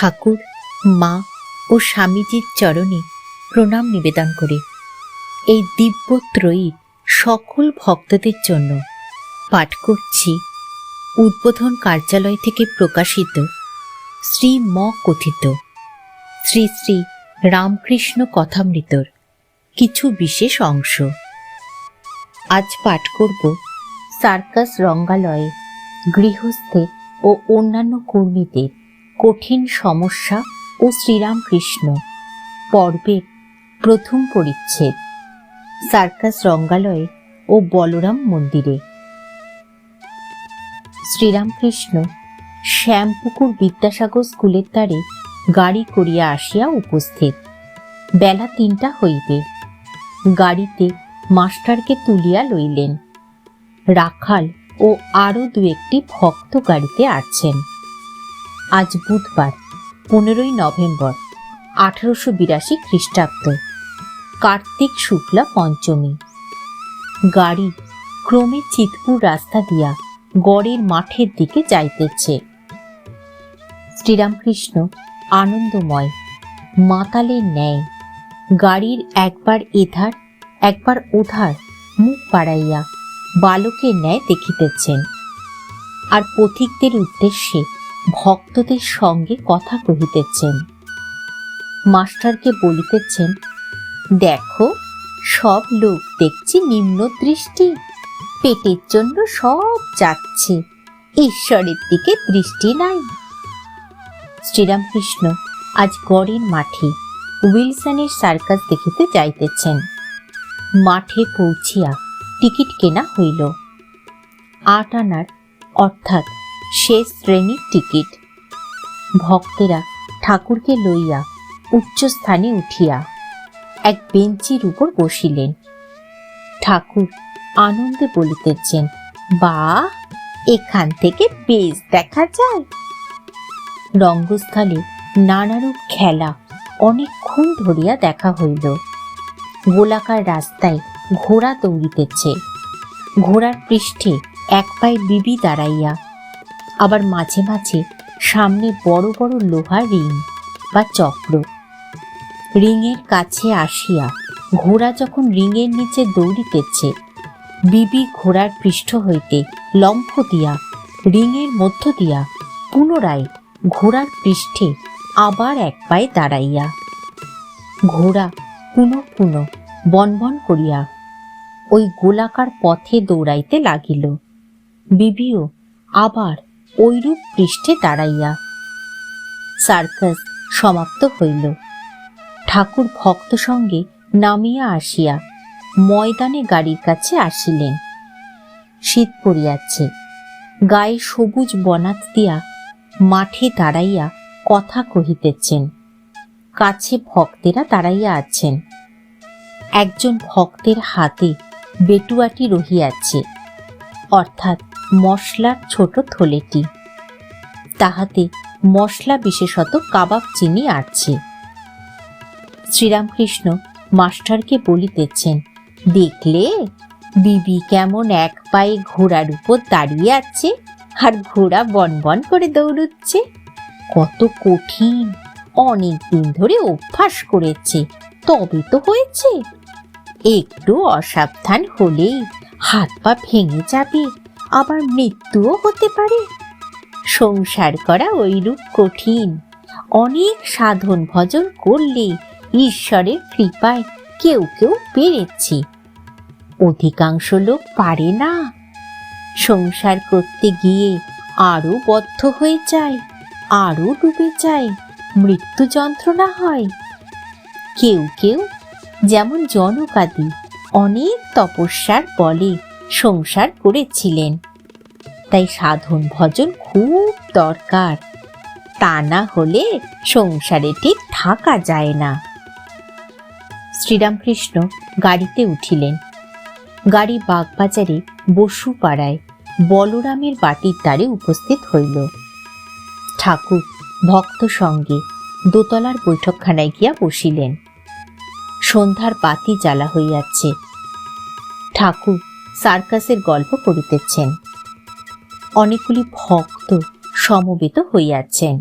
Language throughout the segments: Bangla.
ঠাকুর, মা ও স্বামীজির চরণে প্রণাম নিবেদন করে এই দিব্যত্রয়ী সকল ভক্তদের জন্য পাঠ করছি উদ্বোধন কার্যালয় থেকে প্রকাশিত শ্রী ম কথিত শ্রী শ্রী রামকৃষ্ণ কথামৃতর কিছু বিশেষ অংশ। আজ পাঠ করব সার্কাস রঙ্গালয়ে গৃহস্থের ও অন্যান্য কর্মীদের কঠিন সমস্যা ও শ্রীরামকৃষ্ণ পর্বের প্রথম পরিচ্ছেদ, সার্কাস রঙ্গালয়ে ও বলরাম মন্দিরে। শ্রীরামকৃষ্ণ শ্যামপুকুর বিদ্যাসাগর স্কুলের দ্বারে গাড়ি করিয়া আসিয়া উপস্থিত। বেলা 3টা হইবে। গাড়িতে মাস্টারকে তুলিয়া লইলেন। রাখাল ও আরো 2-1টি ভক্ত গাড়িতে আছেন। আজ বুধবার 15ই নভেম্বর 1882 খ্রিস্টাব্দ, কার্তিক শুক্লা পঞ্চমী। গাড়ি ক্রমে চিতপুর রাস্তা দিয়া গড়ের মাঠের দিকে যাইতেছে। শ্রীরামকৃষ্ণ আনন্দময় মাতালের ন্যায় গাড়ির একবার এধার একবার ওধার মুখ বাড়াইয়া বালকের ন্যায় দেখিতেছেন, আর পথিকদের উদ্দেশ্যে ভক্তদের সঙ্গে কথা কহিতেছেন। মাস্টারকে বলিতেছেন, দেখো সব লোক দেখছি নিম্ন দৃষ্টি, পেটের জন্য সব যাচ্ছে, ঈশ্বরের দিকে দৃষ্টি নাই। শ্রীরামকৃষ্ণ আজ গড়ের মাঠে উইলসনের সার্কাস দেখিতে যাইতেছেন। মাঠে পৌঁছিয়া টিকিট কেনা হইল। 8 আনার অর্থাৎ শেষ শ্রেণীর টিকিট। ভক্তেরা ঠাকুরকে লইয়া উচ্চ স্থানে উঠিয়া এক বেঞ্চির উপর বসিলেন। ঠাকুর আনন্দে বলিতেছেন, বাহ, এখান থেকে বেশ দেখা যায়। রঙ্গস্থলে নানারূপ খেলা অনেকক্ষণ ধরিয়া দেখা হইল। গোলাকার রাস্তায় ঘোড়া দৌড়িতেছে। ঘোড়ার পৃষ্ঠে এক পায়ে বিবি দাঁড়াইয়া, আবার মাঝে মাঝে সামনে বড় বড় লোহার রিং বা চক্র। রিংয়ের কাছে আসিয়া ঘোড়া যখন রিংয়ের নিচে দৌড়িতেছে, বিবি ঘোড়ার পৃষ্ঠ হইতে লম্ফ দিয়া রিংয়ের মধ্য দিয়া পুনরায় ঘোড়ার পৃষ্ঠে আবার এক পায়ে দাঁড়াইয়া। ঘোড়া পুনঃ পুনঃ বনবন করিয়া ওই গোলাকার পথে দৌড়াইতে লাগিল। বিবিও আবার ঐরূপ পৃষ্ঠে দাঁড়াইয়া। সার্কাস সমাপ্ত হইল। ঠাকুর ভক্ত সঙ্গে নামিয়া আসিয়া ময়দানে গাড়ির কাছে আসিলেন। শীত পড়িয়াছে। গায়ে সবুজ বনাত দিয়া মাঠে দাঁড়াইয়া কথা কহিতেছেন। কাছে ভক্তেরা দাঁড়াইয়া আছেন। একজন ভক্তের হাতে বেটুয়াটি রহিয়াছে, অর্থাৎ মশলার ছোট থলেটি। তাহাতে মশলা বিশেষত কাবাব চিনি আছে। শ্রীরামকৃষ্ণ মাস্টারকে বলিতেছেন, দেখলে বিবি কেমন এক পায়ে ঘোড়ার উপর দাঁড়িয়ে আছে, আর ঘোড়া বনবন করে দৌড়ুচ্ছে। কত কঠিন, অনেক দিন ধরে অভ্যাস করেছে, তবে তো হয়েছে। একটু অসাবধান হলেই হাত পা ভেঙে যাবে, আবার মৃত্যুও হতে পারে। সংসার করা ওইরূপ কঠিন। অনেক সাধন ভজন করলে ঈশ্বরের কৃপায় কেউ কেউ পেরেছে, অধিকাংশ লোক পারে না। সংসার করতে গিয়ে আরো বদ্ধ হয়ে যায়, আরো ডুবে যায়, মৃত্যু যন্ত্রণা হয়। কেউ কেউ, যেমন জনকাদি, অনেক তপস্যার বলে সংসার করেছিলেন। তাই সাধন ভজন খুব দরকার, তা না হলে সংসারে ঠিক থাকা যায় না। শ্রীরামকৃষ্ণ গাড়িতে উঠিলেন। গাড়ি বাগবাজারে বসুপাড়ায় বলরামের বাটির দ্বারে উপস্থিত হইল। ঠাকুর ভক্ত সঙ্গে দোতলার বৈঠকখানায় গিয়া বসিলেন। সন্ধ্যার বাতি জ্বালা হইয়াছে। ঠাকুর সার্কাসের গল্প করিতেছেন। অনেকগুলি ভক্ত সমবেত হইয়াছেন।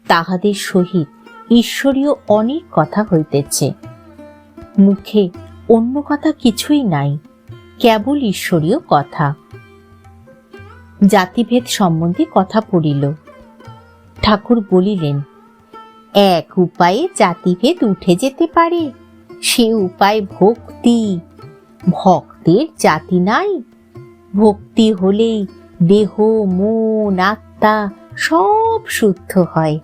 তাহাদের সহিত ঈশ্বরীয় অনেক কথা হইতেছে। মুখে অন্য কথা কিছুই নাই, কেবল ঈশ্বরীয় কথা। জাতিভেদ সম্বন্ধে কথা পড়িল। ঠাকুর বলিলেন, এক উপায়ে জাতিভেদ উঠে যেতে পারে, সে উপায় ভক্তি। ভক্তের জাতি নাই। ভক্তি হলেই দেহ, মন, আত্মা সব শুদ্ধ হয়।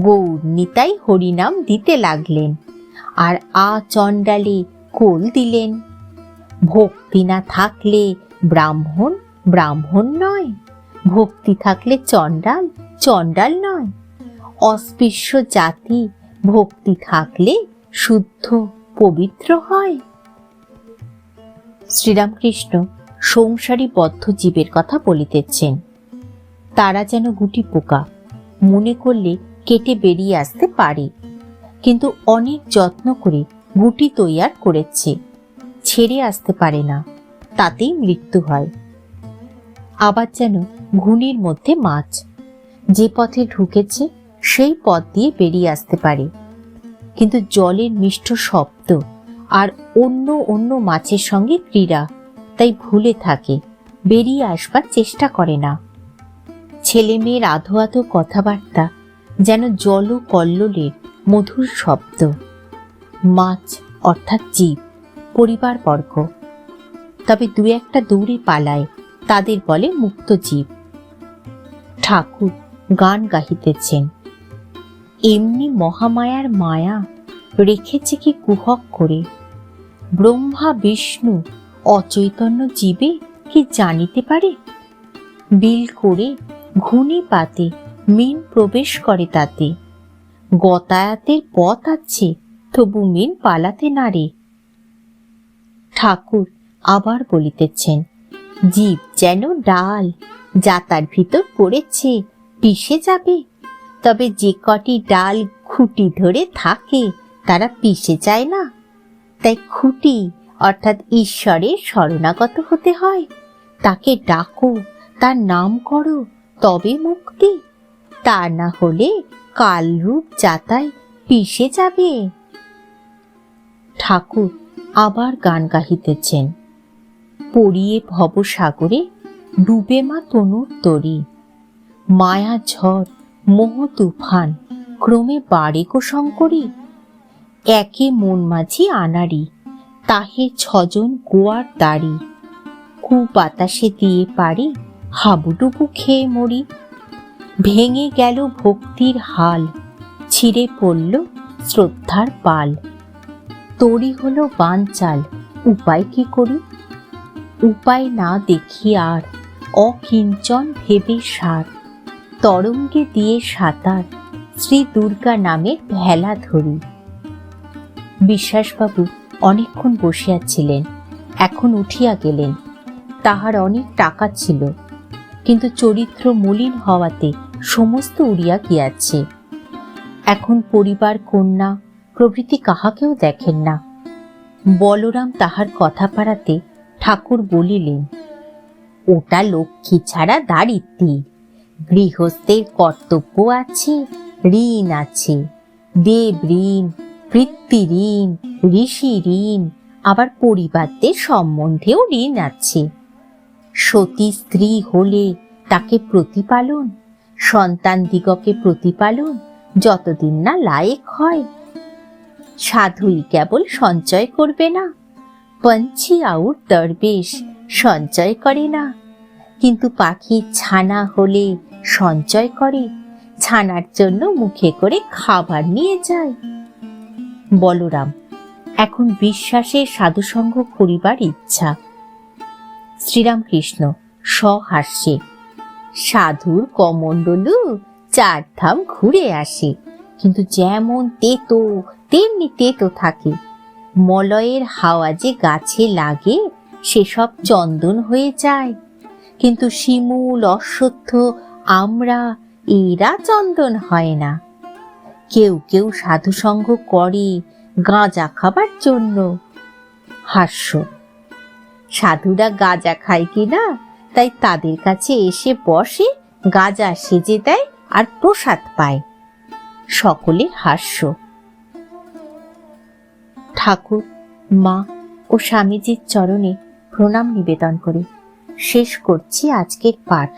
গৌর নিতাই হরিনাম দিতে লাগলেন, আর চণ্ডালে কোল দিলেন। ভক্তি না থাকলে ব্রাহ্মণ ব্রাহ্মণ নয়, ভক্তি থাকলে চণ্ডাল চণ্ডাল নয়। অস্পৃশ্য জাতি ভক্তি থাকলে শুদ্ধ পবিত্র হয়। শ্রীরামকৃষ্ণ সংসারী বদ্ধ জীবের কথা বলিতেছেন। তারা যেন গুটি পোকা, মনে করলে কেটে বেরিয়ে আসতে পারে, কিন্তু অনেক যত্ন করে গুটি তৈয়ার করেছে, ছেড়ে আসতে পারে না, তাতেই মৃত্যু হয়। আবার যেন ঘুনির মধ্যে মাছ, যে পথে ঢুকেছে সেই পথ দিয়ে বেরিয়ে আসতে পারে, কিন্তু জলের মিষ্ট শব্দ আর অন্য অন্য মাছের সঙ্গে ক্রীড়া, তাই ভুলে থাকে, বেরিয়ে আসবার চেষ্টা করে না। ছেলে মেয়ের আধো আধো কথাবার্তা যেন জল কল্লোলের মধুর শব্দ। মাছ অর্থাৎ জীব, পরিবারবর্গ। তবে দু একটা দৌড়ে পালায়, তাদের বলে মুক্ত জীব। ঠাকুর গান গাহিতেছেন, এমনি মহামায়ার মায়া রেখেছে কি কুহক করে। ব্রহ্মা বিষ্ণু অচৈতন্য জীবে কি জানিতে পারে। বিল করে ঘুনি পাতে মিন প্রবেশ করে তাতে। গতায়াতের পথ আছে, তবু মিন পালাতে নারে। ঠাকুর আবার বলিতেছেন, জীব যেন ডাল, যাতার ভিতর পড়েছে, পিষে যাবে। তবে যে কটি ডাল খুঁটি ধরে থাকে, তারা পিষে যায় না। তাই খুঁটি অর্থাৎ ঈশ্বরের শরণাগত হতে হয়। তাকে ডাকো, তার নাম করো, তবে মুক্তি। তা না হলে কালরূপ যাতায় পিষে যাবে। ঠাকুর আবার গান গাহিতেছেন, পড়িয়ে ভবসাগরে ডুবে মা তনুর তরী। মায়া ঝড় মোহ তুফান ক্রমে বাড়ে গো শঙ্করী। একে মন মাঝি আনাড়ি, তাহে ছজন গোয়ার দাড়ি। কুবাতাসে দিয়ে পারি, হাবুডুবু খেয়ে মরি। ভেঙে গেল ভক্তির হাল, ছিঁড়ে পড়ল শ্রদ্ধার পাল। তরি হলো বানচাল, উপায় কি করি। উপায় না দেখি আর, অকিঞ্চন ভেবে সার। তরঙ্গে দিয়ে সাঁতার, শ্রী দুর্গা নামে ভেলা ধরি। বিশ্বাসবাবু অনেকক্ষণ বসিয়াছিলেন, এখন উঠিয়া গেলেন। তাহার অনেক টাকা ছিল, কিন্তু চরিত্র মলিন হওয়াতে সমস্ত উড়িয়া গিয়াছে। এখন পরিবার, কন্যা প্রভৃতি কাহাকেও দেখেন না। বলরাম তাহার কথা পাড়াতে ঠাকুর বলিলেন, ওটা লক্ষ্মী ছাড়া দারিদ্রী। গৃহস্থের কর্তব্য আছে, ঋণ আছে। দেব ঋণ, বৃত্তি ঋণ, ঋষি ঋণ, আবার পরিবারদের সম্বন্ধেও ঋণ আছে। সতী স্ত্রী হলে তাকে প্রতিপালন, সন্তান দিগকে প্রতিপালন যতদিন না লায়েক হয়। সাধুই কেবল সঞ্চয় করবে না, পঞ্ছি আউর দরবেশ সঞ্চয় করে না। কিন্তু পাখি ছানা হলে সঞ্চয় করে, ছানার জন্য মুখে করে খাবার নিয়ে যায়। বলরাম, এখন বিশ্বাসে সাধুসঙ্গ করিবার ইচ্ছা। শ্রীরামকৃষ্ণ সহাস্যে, সাধুর কমণ্ডলু চারধাম ঘুরে আসে, কিন্তু যেমন তেতো তেমনি তেতো থাকে। মলয়ের হাওয়া যে গাছে লাগে, সেসব চন্দন হয়ে যায়, কিন্তু শিমুল, অশ্বত্থ, আমরা এরা চন্দন হয় না। কেউ কেউ সাধুসঙ্গ করে গাঁজা খাবার জন্য। হাস্য, সাধুরা গাঁজা খায় কিনা, তাই তাদের কাছে এসে বসে, গাঁজা সেজে দেয় আর প্রসাদ পায়। সকলে হাস্য। ঠাকুর, মা ও স্বামীজির চরণে প্রণাম নিবেদন করে শেষ করছি আজকের পাঠ।